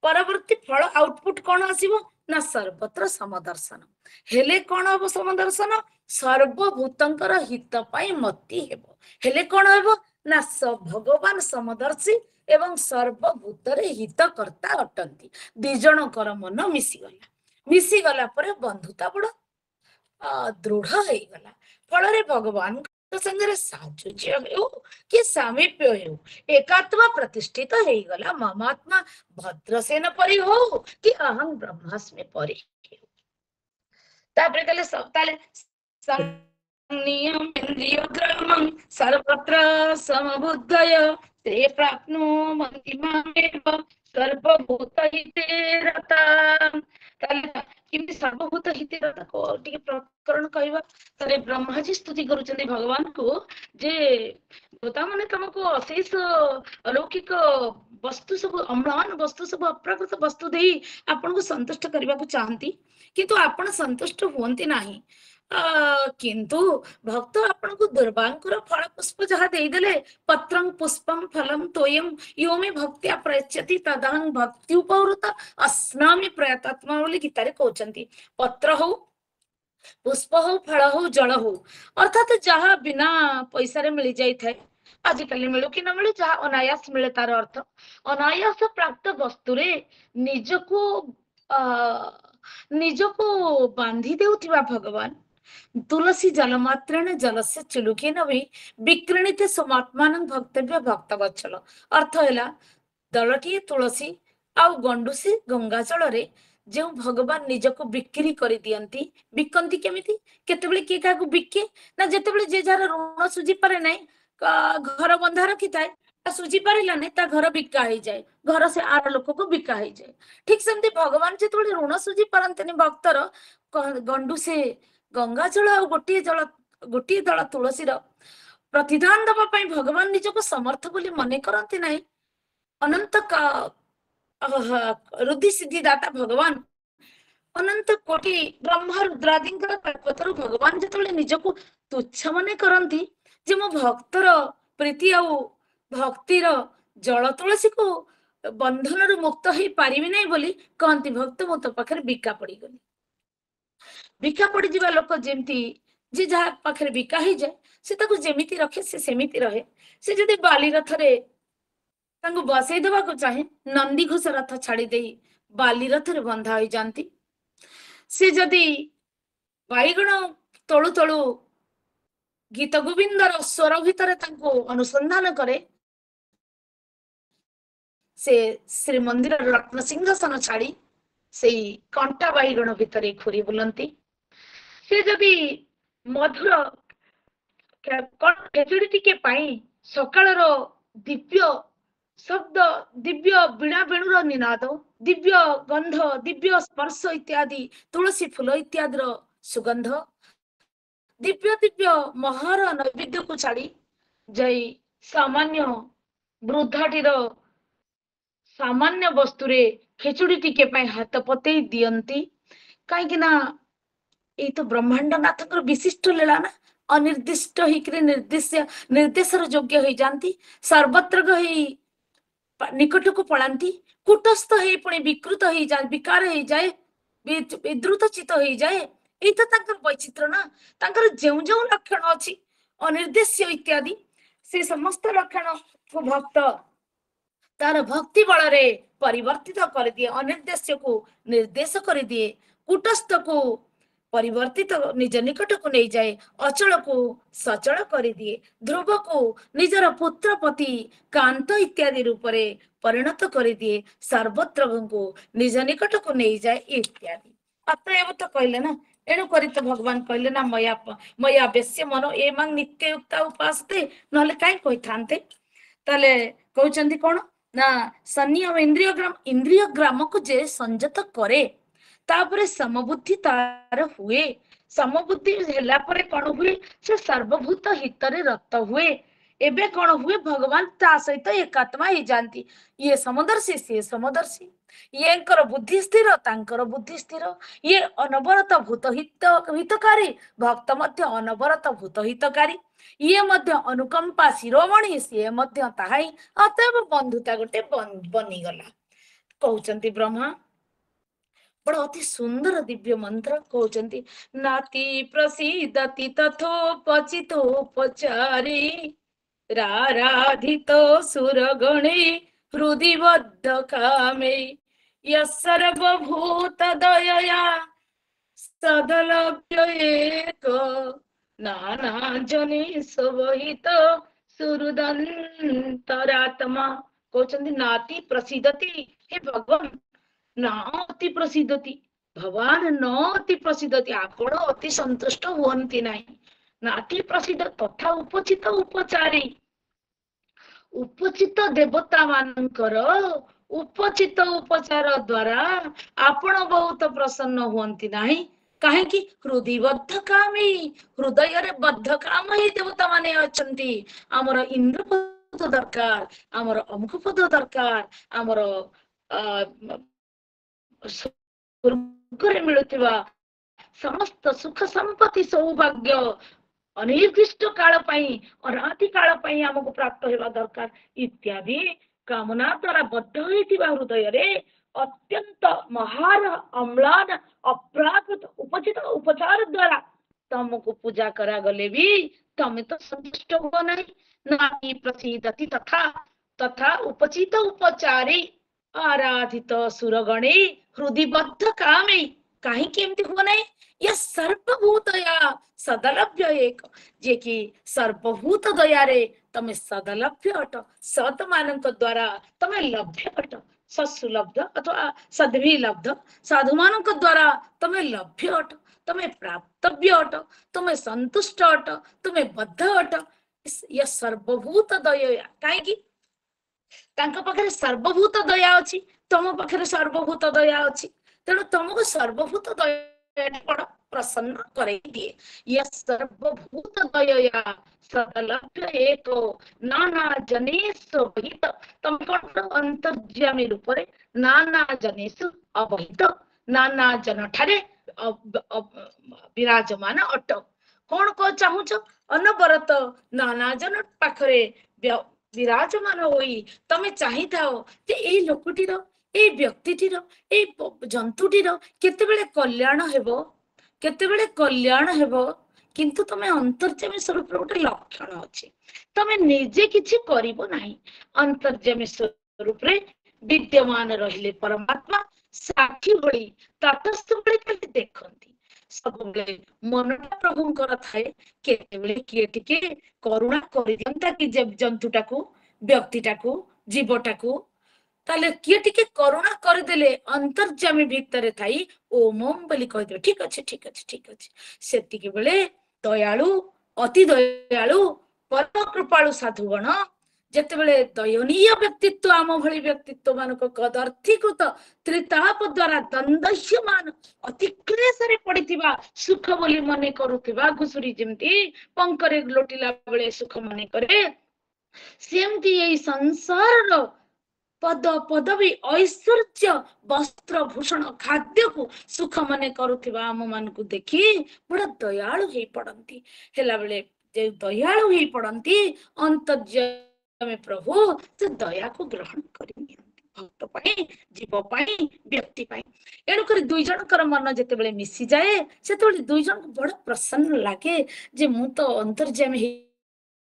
परवर्ती फल आउटपुट कौन आसीबो ना सर्वत्र समदर्शन हेले कौन हबो समदर्शन सर्वभूतंकर हित पाई मति हेबो हेले कौन हेबो ना भगवान समदर्शी एवं सर्वभूत रे हितकर्ता अटंती दी जनकर मन मिसी गला पर बंधुता बड़ दृढ़ हो गला फल भगवान संगे साजुज्य हो कि सामीप्य हो एकात्मा प्रतिष्ठित हो गला ममात्मा भद्रसेन परि हो कि अहं ब्रह्मास्मि परि तापरे कहले सब ताले संनियम इंद्रिय ग्रामं सर्वत्र समबुद्धय ते प्राप्नुवन्ति मामेव सर्वभूत हिते रता किंतु सर्वभूत हिते रता को टिके प्रकरण कहबा तरे ब्रह्माजी स्तुति करूचंदी भगवान को जे देवता माने तुमको अशेष अलौकिक वस्तु सब अम्लान वस्तु सब अप्राकृत वस्तु देई आपन को संतुष्ट करबा को चाहंती किंतु आपण संतुष्ट होंती नाही किंतु भक्त आपन को दुर्भांकुर फल पुष्प जहा दे देले पत्रं पुष्पम फलम तोयम यो में भक्त्या प्रयच्छति तदहं भक्ति उपवृत अस्नामि प्रयतात्मा बोली गीता रे कहउचंती पत्र हो पुष्प हो फल हो जल हो अर्थात जहा बिना पैसा रे मिल जाई थाए आजिकल मिलू कि न मिलू जहा अनायास मिले तार अर्थ अनायास प्राप्त वस्तु रे निजको बांधी देउथिबा भगवान तुलसी जलमात्रेण जलस्य चुलुकेन भी विक्रणीते समात्मान भक्तव्य भक्त वत्सल अर्थ है दलटी तुलसी आउ गंडुसी गंगा जल रे जो भगवान निजको बिक्री कर दियंती बिकंती केमिति केतेबेले के काकू बिके ना जेतेबेले जे जार ऋण सुझी पारे नै घर बंधा रखी थाए सुझी पारिला नै ता घर बिका हो जाए घर से आर लोक को बिका हो जाए ठीक सेमती भगवान जेतेबेले ऋण सुझी पारंतनी भक्तर गंडु से गंगा जल आ गोटे दल तुलसी प्रतिदान दबा भगवान निजको समर्थ बोली मने करती ना अनंत रुद्धि सिद्धि दाता भगवान अनंत कोटि ब्रह्म रुद्रादि कल्पतरु भगवान जो निजको तुच्छ मने करती जे मो भक्तर प्रीति आ भक्तिर जल तुलसी को बंधन रु मुक्त हो पारि ना बोली कहती भक्त मो तो पाखे बिका पड़ी गली बिका पड़ी जीवा लोक जेमती जे जहा पाखे बिका ही जाए से ताको जेमिति रखे से सेमिति रहे। से जदि बाली रथरे तांको बसई देवा को चाहे नंदी घोष रथ छाड़ी दे बाली रथरे बंधा हो जाती। से जदि बाईगण तलु तलु गीत गोविंदर स्वर भितर अनुसंधान करे से श्रीमंदिर रत्न सिंहासन छाड़ी से कंटा बाईगण भितर घूरी बुलंती। से जदि मधुर खेचुड़ी टिके पाई सकाळर दिव्य शब्द दिव्य बीणा बेणुर निनाद दिव्य गंध दिव्य स्पर्श इत्यादि तुलसी फूल इत्यादि सुगंध दिव्य दिव्य महार नैवेद्य को छाड़ी जाई सामान्य वृद्धाटीर सामान्य वस्तुरे खेचुड़ी टिके पाई हाथ पते दियंती। कहीं ना ये तो ब्रह्मांड नाथ विशिष्ट लीला ना अनिर्दिष्ट निर्देशर योग्य हो जाती सर्वत्र निकट को पलांती कुटस्थ हो पुणी विकृत हो जाए विकार हो जाए विद्रुत चित हो जाए। ये तो वैचित्र ना जो जो लक्षण अच्छी अनिर्देश्य इत्यादि से समस्त लक्षण को भक्त तार भक्ति बल परिवर्तित कर दिए अनिर्देश्य को निर्देश कर दिए कुटस्थ को परिवर्तित निज निकट को नहीं जाए अचल को सचल कर दिए ध्रुव को निजर पुत्रपति कांत इत्यादि रूप में परिणत कर दिए सर्वत्र को निज निकट को नहीं जाए इत्यादि। अतएव तो कहले ना एणु करी तो भगवान कहले ना मया बेश्य मन ए मांग नित्य युक्ता उपासते नहले काई कहि थांते ताले कहउचंदी कोन ना संयम इंद्रिय ग्राम को जे संयत करे तापरे समबुद्धि तार हुए समबुद्धि हेला परे कोन हुए से सर्वभूत हितरे रत हुए एबे कोन हुए भगवान ता सहित एकात्मा ही जानती ये समदर्शी से समदर्शी ये बुद्धि स्थिर तांकर बुद्धि स्थिर ये अनवरत भूत हितकारी भक्त मध्य अनवरत भूत हितकारी ये मध्य अनुकंपा शिरोमणि सी मध्य ताहाई अतएव बंधुता गोटे बनीगला कहउचंती ब्रह्मा बड़ा अति सुंदर दिव्य मंत्र कहउचंती नाति प्रसीदति तथोपचितोपचारी राराधितो सुरगणे हृदि बद्ध कामे सर्वभूत दयया सदलभ्य एक नाना जने सवहित सुहृदंतरात्मा कहउचंती नाति प्रसीदति हे भगवान न अति प्रसिद्धति भगवान न अति प्रसिद्धति आपण अति संतुष्ट हुअन्ति नाही नाति प्रसिद्ध तथा उपचित उपचारी उपचित देवता मानकर उपचित उपचार द्वारा आपण बहुत प्रसन्न हुअन्ति नाही काहेकि हृदयबद्ध कामी हृदय रे बद्ध काम ही देवता माने अछंती हमर इंद्र पद दरकार हमर अमुख पद दरकार हमर स्वर्गरे मिलुथिबा समस्त सुख संपत्ति सौभाग्य अनिर्दिष्ट काल पई अनादि काल पई हमको प्राप्त हेबा दरकार इत्यादि कामना द्वारा बद्ध होइथिबा हृदय रे अत्यंत महान अम्लान अप्राकृत उपचित उपचार द्वारा तुमको पूजा करा गले भी तमे तो संतुष्ट हो नहीं नाति प्रसीदति तथा तथा उपचित उपचारी आराधित सुरगणे हृदयबद्ध कामे कहीं केमती हुआ नहीं यह सर्वभूत दया सदलभ्य एक जे कि सर्वभूत दया रे तमे सदलभ्य अट सत मानक द्वारा तमे लभ्य अट सत्सुलब्ध अथवा सद्भी लब्ध साधु मानक द्वारा तमे लभ्य अट तमे प्राप्तव्य अट तमे संतुष्ट अट तमे बद्ध अट यह सर्वभूत दया कहीं तांका पाखरे सर्वभूत दया अछि तम पाखरे सर्वभूत दया अछि तेणु तुमको सर्वभूत दया प्रसन्न करे दिए यह सर्वभूत दया सदलभ्य एक नाना जनेषु अवहित तम अंतर्यामी रूप रे नाना जनेषु अवहित नाना जन ठारे विराजमान अट कौन को चाहूच अनवरत नाना जन पाखरे विराजमान होई तमे चाहि थाओ जे ए लोकटीर ए व्यक्तिटीर ए जंतुटीर केतेबेले कल्याण हेबो किंतु तमे अंतर्जामी स्वरूप गोटे लक्षण अच्छे तमे निजे किछि करिबो नाही अंतर्जामी स्वरूप रे विद्यमान रहिले परमात्मा साक्षी भली तटस्थ भली खाली देखंती सब बेले मनटा प्रभुंकर थाए केतेबेले किए टिके करुणा करि दियंता कि जंतुटाकू व्यक्तिटाकू जीवटाकू ताले किए टिके करुणा करदेले अंतर्जामी भितर थाई ओम ओम बोली कहदेवे ठीक अच्छे ठीक अच्छे ठीक अच्छे सेतिके बेले दयालु अति दयालु परम कृपालु साधुगण जेतेबेले दयनीय व्यक्तित्व आम भली व्यक्तित्व मानक कदर्थीकृत त्रिताप द्वारा दंदह्यमान अति क्लेशरे पड़िथिबा सुख बोली मने करुथिबा घुसुरी जेमती पंकरे लोटिला बेले सुख मने करे सेमती एई संसार पद पदवी ऐश्वर्य वस्त्र भूषण खाद्य को सुख मने करुथिबा आम मान को देखी बड़ा दयालु हे पड़ती हेला बेले जे दयालु हे पड़ती अंतर्यामी प्रभु से दया को ग्रहण करि भक्त पाई जीव पाई व्यक्ति पाई एणुक दुई जनकर मन जिते बेले मिसी जाए से दुई जन को बड़ा प्रसन्न लगे जे मु तो अंतर्यामी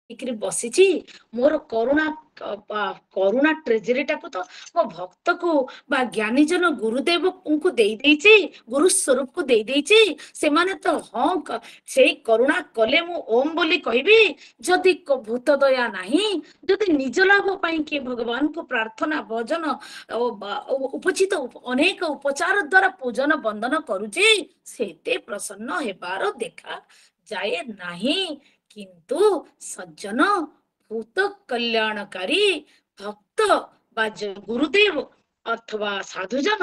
बसी मोर करुणा करुणा ट्रेजरी टाकू तो मो भक्त को बा ज्ञानी जन गुरुदेव को दे देइछि गुरु स्वरूप को दे देइछि से माने तो हाँ से करुणा कले मु ओम बोली कहबी जदि भूत दया नहीं जदि निज लाभ पाई के भगवान को प्रार्थना भजन उपचित अनेक उपचार द्वारा पूजन बंदन करुछि सेते प्रसन्न हेबार देखा जाए नहीं किंतु सज्जन भूत कल्याणकारी भक्त बा गुरुदेव अथवा साधुजन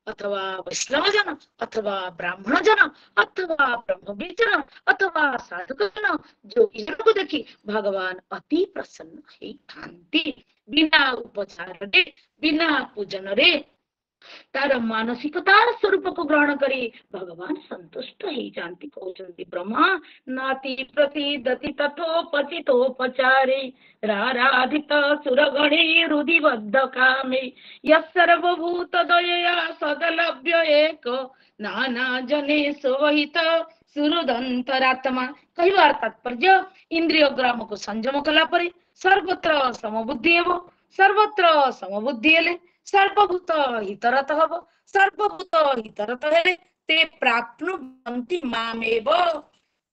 अथवा वैष्णव जन अथवा ब्राह्मण जन अथवा ब्रह्मवीर जन अथवा साधक जन जो को देखी भगवान अति प्रसन्न हे थांती बिना उपचार रे बिना पूजन रे तार मानसिकतार स्वरूप को ग्रहण करी भगवान संतुष्ट ही जानती कहते ब्रह्मा नाति प्रति दति तथोपचितोपचारे राराधित सुरगणे रुदिबद्ध कामे यर्वभूत दयया सदलभ्य एक नाना जने सोहित सुहृदंतरात्मा कहवार तात्पर्य इंद्रिय ग्राम को संयम कला परे सर्वत्र समबुद्धि हेब सर्वत्र समबुद्धि हेले सर्वभूत हितरत हब सर्वभूत हितरत हेले ते प्राप्नुवन्ति मामेव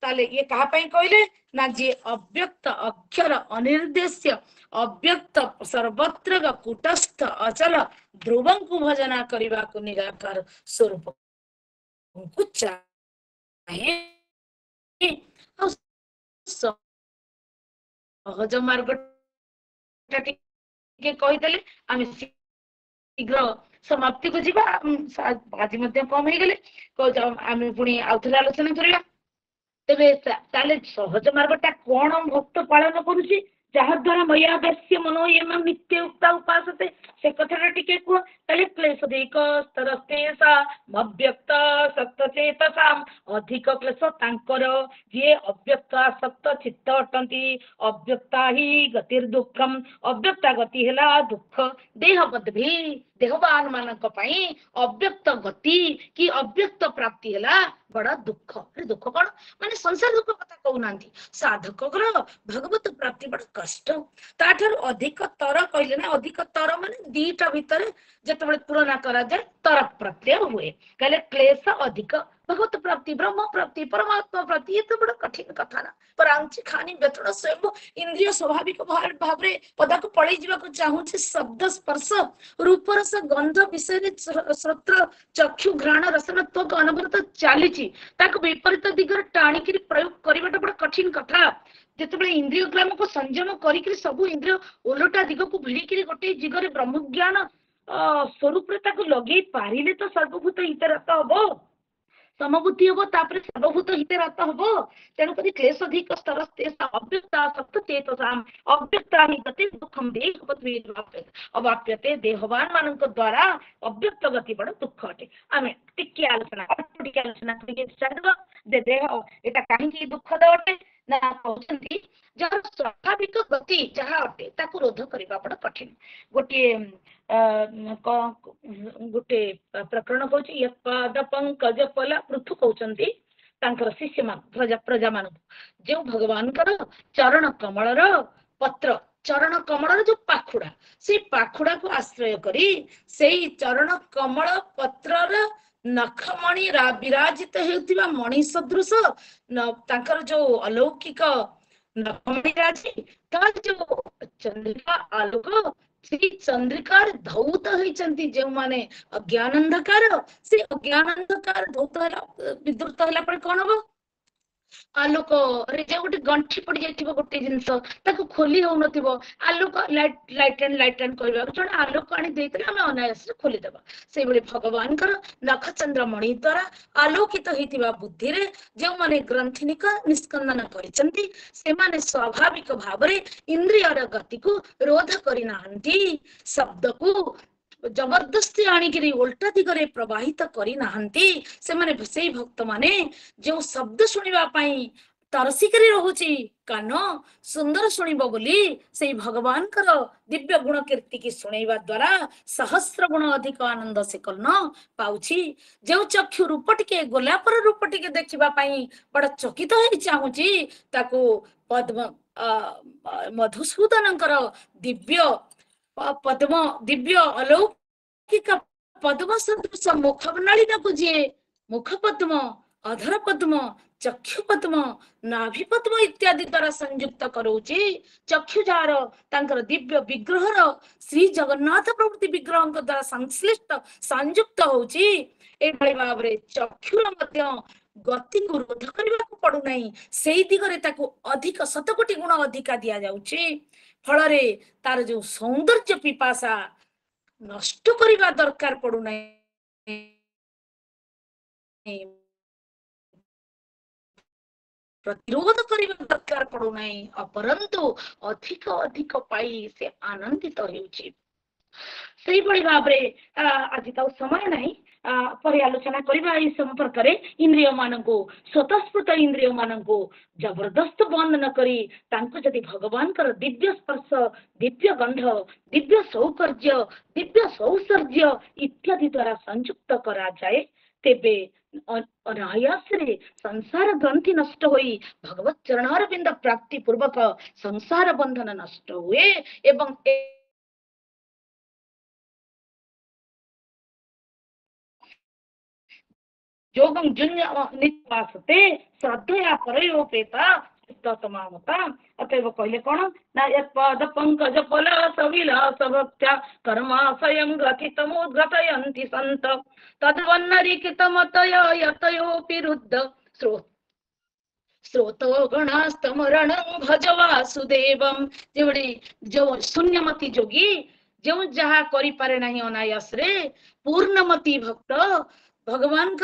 ताले ये कहा पई कहले ना जे अव्यक्त अक्षर अनिर्देश्य अव्यक्त सर्वत्र कूटस्थ अचल ध्रुवं को भजना करबा को निराकार स्वरूप को चाहे सहज मार्ग के कहिदेले आमे शीघ्र समाप्ति को जीवा आज मध्य कम हो गले आमे पुणी आउथरे आलोचना करिया तेबे ताले सहज मार्गटा कोन भक्त पालन करूची जहा द्वारा मया दस्य मनो एम नित्य उक्ता उपासते से कथाटा टिके को ताले क्लेश देक स्तरस्तेसा अव्यक्त सक्त चेतसा अधिक क्लेश तांकर जे अव्यक्त आसक्त चित्त अटंती अव्यक्ता ही गतिर दुखम अव्यक्ता गति हेला दुख देह बदभी देहवान मानक पई अव्यक्त गति कि अव्यक्त प्राप्ति हेला बड़ा दुख अरे दुख कौन माने संसार दुख कथा कहूना साधक भगवत प्राप्ति बड़ा कष्ट ताठर अधिक तर कहले ना अधिक तर माने दीटा भितर जतबे तुलना करा जाए तर प्रत्यय हुए कहले क्लेश अधिक भगवत प्राप्ति ब्रह्म प्राप्ति परमात्मा प्राप्ति ये तो बड़ा कठिन कथा ना पर आंची खानी व्यथन स्वयं इंद्रिय स्वाभाविक भाव रे पदा को पळै जीवा को चाहू छे शब्द स्पर्श रूप रस गंध विषय श्रोत्र चक्षु घ्राण रसनत्व अनवरत चली विपरीत दिगर टाणिक प्रयोग करवाटा बड़ा कठिन कथा जिते इंद्रिय ग्राम को संयम कर सब इंद्रिय ओलटा दिग को भिड़ी गोटे दिगरे ब्रह्म ज्ञान स्वरूप लगे पारे तो सर्वभूत हितरत हम समबुद्धि हम तापर सर्वभूत हितरत हम तेणुक क्लेश अधिक स्तर अव्यक्ता सप्त चेतसा अव्यक्ता ही गति दुखम देह अवाप्यते देहवान मान द्वारा अव्यक्त गति बड़ दुख अटे आम टिके आलोचना देह एटा कहीं दुखद अटे ना कहते जहाँ स्वाभाविक गति जहाँ अटे ताकू रोध करने बड़ा कठिन गोटे गोटे प्रकरण कहूँ यद पंकज पला पृथु कहते तांकर शिष्य मान प्रजा मान जो भगवान चरण कमल पत्र चरण कमल जो पाखुड़ा से पाखुड़ा को आश्रय करी से चरण कमल पत्र नखमणि विराजित होता मणि सदृश तांकर जो अलौकिक नखमणि राजी तार जो चंद्रिका आलोक श्री चंद्रिकार धौत होती जो माने अज्ञान अंधकार से अज्ञान अंधकार धौत विद्रुत है कौन हम आलोक जो गोटे गंठी पड़ जाए गोटे जिनस खोली हो आलोक लाइट एंड कहवा जन आलोक आनी आम अनायास खोलीदेवा से भगवान नखचंद्र मणि द्वारा आलोकित होता बुद्धि जो माने ग्रंथि निष्कंदन कर स्वाभाविक भाव इंद्रियर गति को रोध करना शब्द को जबरदस्ती आनिकी उल्टा दिगरे प्रवाहित करना से भक्त माने जो शब्द शुणापी तरसिक रोचे कान सुंदर शुणब बोली से भगवान दिव्य गुण कीर्ति की शुणवा द्वारा सहस्र गुण अधिक आनंद से कर्ण पाउछि जो चक्षु रूप टिके गोलापर रूप टिके देखापी बड़ा चकित हो चाहूँगी पद्म मधुसूदन दिव्य पद्म दिव्य अलौकिक पद्म सदृश मुख नलिन को जी मुख पद्म अधर पद्म चक्षु पद्म नाभि पद्म इत्यादि द्वारा संयुक्त करोचे चक्षु जार तांकर दिव्य विग्रह श्री जगन्नाथ प्रभृति विग्रह द्वारा संश्लिष्ट संयुक्त होची ए भाव रे चक्षुर मध्य गति को रोध करने को पड़ू नहीं से दिगरे ताको अधिक शतकोटी गुण अधिका दिया जाउची फल रे तार जो सौंदर्य पिपासा नष्ट करने दरकार पड़ू नहीं प्रतिरोध करने दरकार पड़ू नहीं अपरंतु अधिक अधिक पाई से आनंदित होउची से भाव आज तो समय नहीं पर आलोचना करबा ई संपर्क रे इंद्रिय मान को स्वतःस्फूर्त इंद्रिय मान को जबरदस्त बंद न करी तांको जदि भगवान कर दिव्य स्पर्श दिव्य गंध दिव्य सौकर्य दिव्य सौसर्य इत्यादि द्वारा संयुक्त करा जाए तेबे अनायास रे संसार ग्रंथि नष्ट होई भगवत चरणारविंद प्राप्ति पूर्वक संसार बंधन नष्ट हुए एवं योगं जुन्यवासते श्रद्धया परयोपेता तमामता अतएव कहले कौन ना यत्पाद पंकज फल सविलास भक्त्या कर्माशयं ग्रथितमुद्घटयन्ति सन्त तद्वन्नरिकितमतय यतयोऽपि रुद्ध स्रोतो गणास्तमरणं भज वासुदेवं जो शून्यमती जोगी जो जहा करि पारे नहीं अनायास रे पूर्णमती भक्त भगवान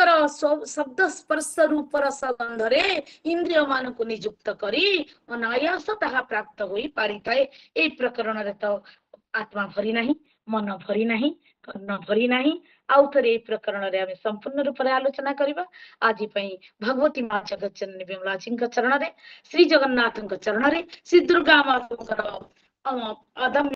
शब्द स्पर्श रूप रसगंध रे इंद्रिय मान को नियुक्त करी अनायास ताहा प्राप्त होई पारि थाए ए प्रकरण रे तो आत्मा भरी नहीं मन भरी नहीं कर्ण भरी नहीं आउ थे प्रकरण रे आमे संपूर्ण रूप रे आलोचना करिबा आज पई भगवती मां जगतजननी विमला जी चरण रे श्री जगन्नाथ चरण रे श्री दुर्गा माता अदम्य